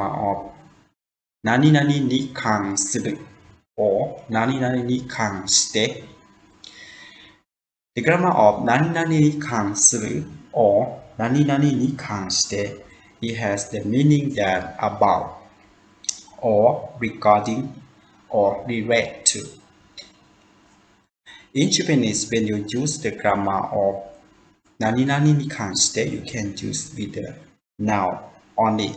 grammar of 何々に関する or 何々に関して。The grammar of 何々に関する or 何々に関して it has the meaning that about or regarding or relate to. In Japanese, when you use the grammar of 何々に関して you can use with the noun only.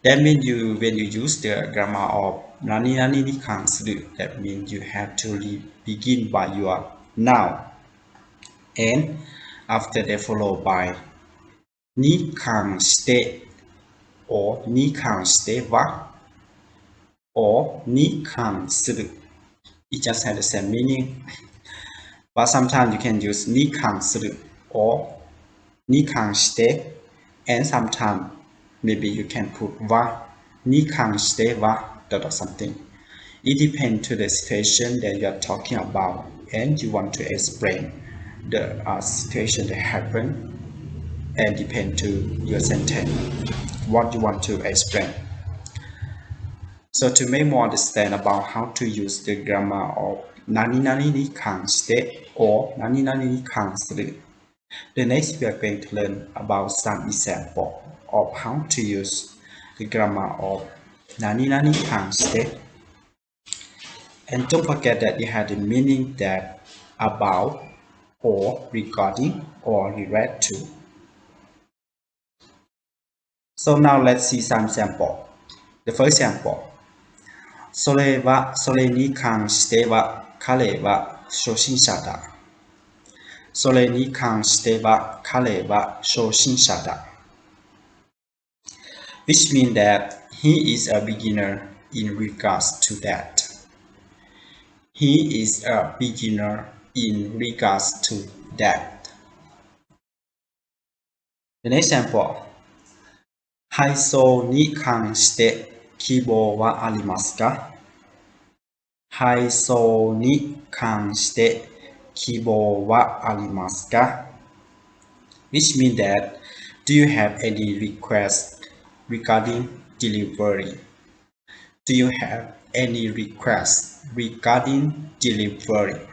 That means when you use the grammar of 何々に関する that means you have to begin by your noun and after that followed by に関して or に関しては or に関する It just has the same meaning. But sometimes you can use に関する or に関して and sometimes maybe you can put はに関しては or something. It depends to the situation that you are talking about and you want to explain the situation that happened and depend to your sentence what you want to explain. So to make more understand about how to use the grammar of 何々に関して or 何々に関する the next we are going to learn about some example of how to use the grammar of 何々に関して and don't forget that it has the meaning that about or regarding or relate to. So now let's see some example. The first example. それに関しては彼は初心者だ。それに関しては彼は初心者だ。Which means that he is a beginner in regards to that. He is a beginner in regards to that. The next example. 配送に関して希望はありますか？配送に関して希望はありますか？ Which means that do you have any request regarding delivery? Do you have any request regarding delivery?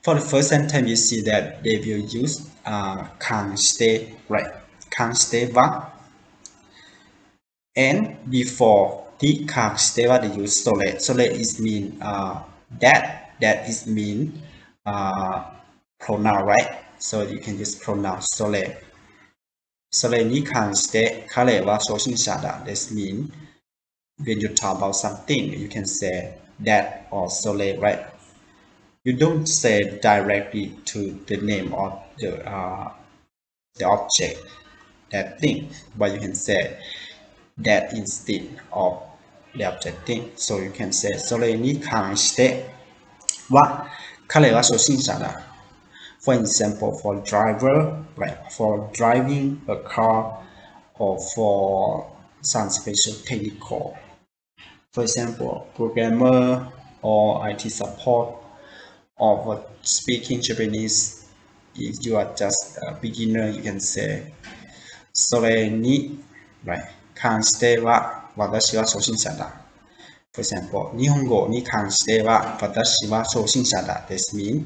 For the first sentence, you see that they will use 関して right? 関しては and before に関しては they use それ それ is mean that is mean pronoun right? So you can use pronoun それそれに関して彼は初心者だ This mean when you talk about something you can say that or それ right? You don't say directly to the name of the object that thing, but you can say that instead of the object thing. So you can say それに関しては彼は初心者だ。For example, for driver, like for driving a car or for some special technical. For example, programmer or IT support or for speaking Japanese. If you are just a beginner, you can say それに、right? 関しては私は初心者だ。For example, 日本語に関しては私は初心者だ。This means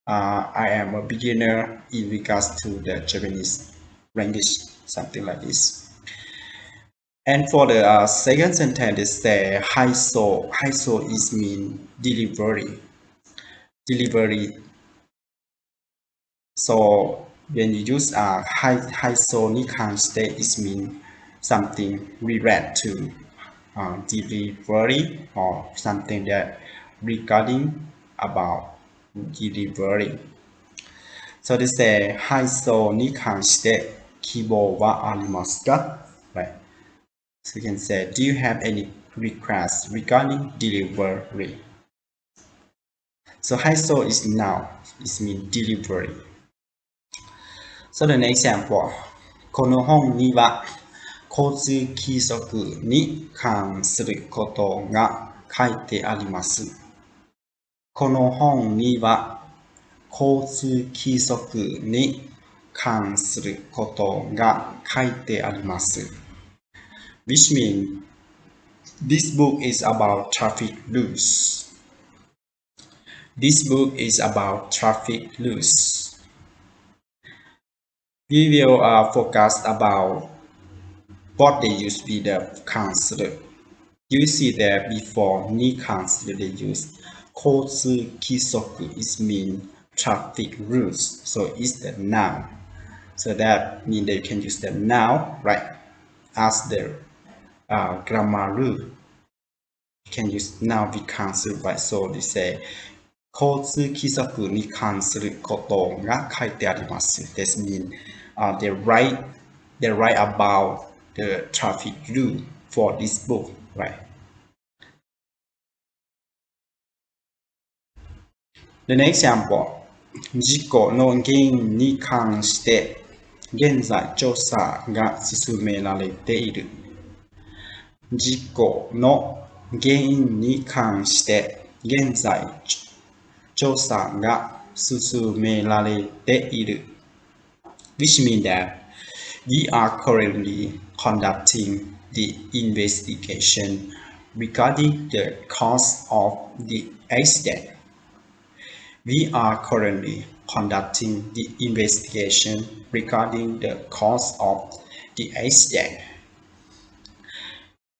I am a beginner in regards to the Japanese language, something like this. And for the second sentence, they say 配送。配送 is mean delivery. Delivery. So when you use 配送に関して it means something related to delivery or something that regarding about delivery. So they say 配送に関して希望はありますか? Right. So you can say, do you have any requests regarding delivery? So 配送 is noun. It means delivery. So the next example. この本には交通規則に関することが書いてあります。この本には交通規則に関することが書いてあります。Which means this book is about traffic rules. This book is about traffic rules. We will focus about what they use with the 関する. You see that before に関する they use 交通規則 is mean traffic rules. So it's the noun. So that means that you can use the noun, right, as the grammar rule. You can use noun with 関する right? So they say 交通規則に関することが書いてあります。That means they write about the traffic rule for this book, right? The next example. 事故の原因に関して現在調査が進められている。事故の原因に関して現在調査が進められている。Which means that we are currently conducting the investigation regarding the cause of the accident. We are currently conducting the investigation regarding the cause of the accident.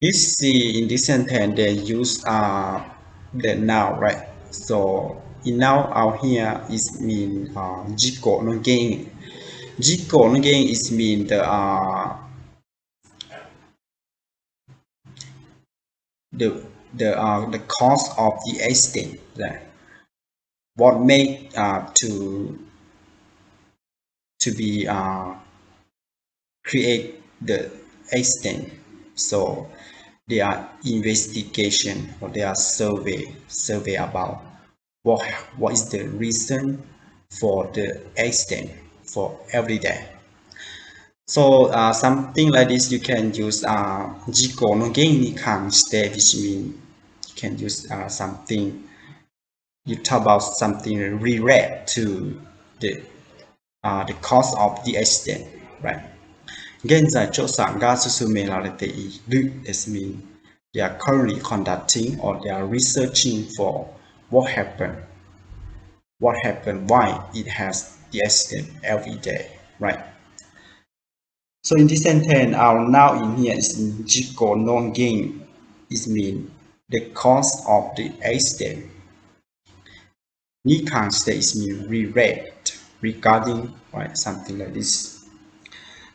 You see in this sentence they use the noun, right? So in noun out here is mean 事故の原因。事故の原因 is mean the cause of the accident. Right? What made to be create the accident. So they are investigation or they are survey about what is the reason for the accident for every day. So something like this you can use 事故の原因に関して which mean you can use something you talk about something related to the cause of the accident, right? 現在調査が進められている This means they are currently conducting or they are researching for what happened, why it has the accident every day, right? So in this sentence, our noun in here is 事故の原因 It means the cause of the accident. に関して is mean regarding, right? Something like this.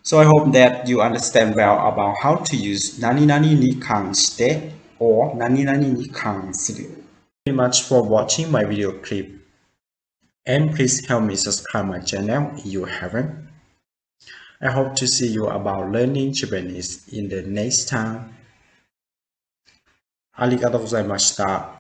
So I hope that you understand well about how to use 何々に関して or 何々に関する. Thank you very much for watching my video clip. And please help me subscribe my channel if you haven't. I hope to see you about learning Japanese in the next time. ありがとうございました。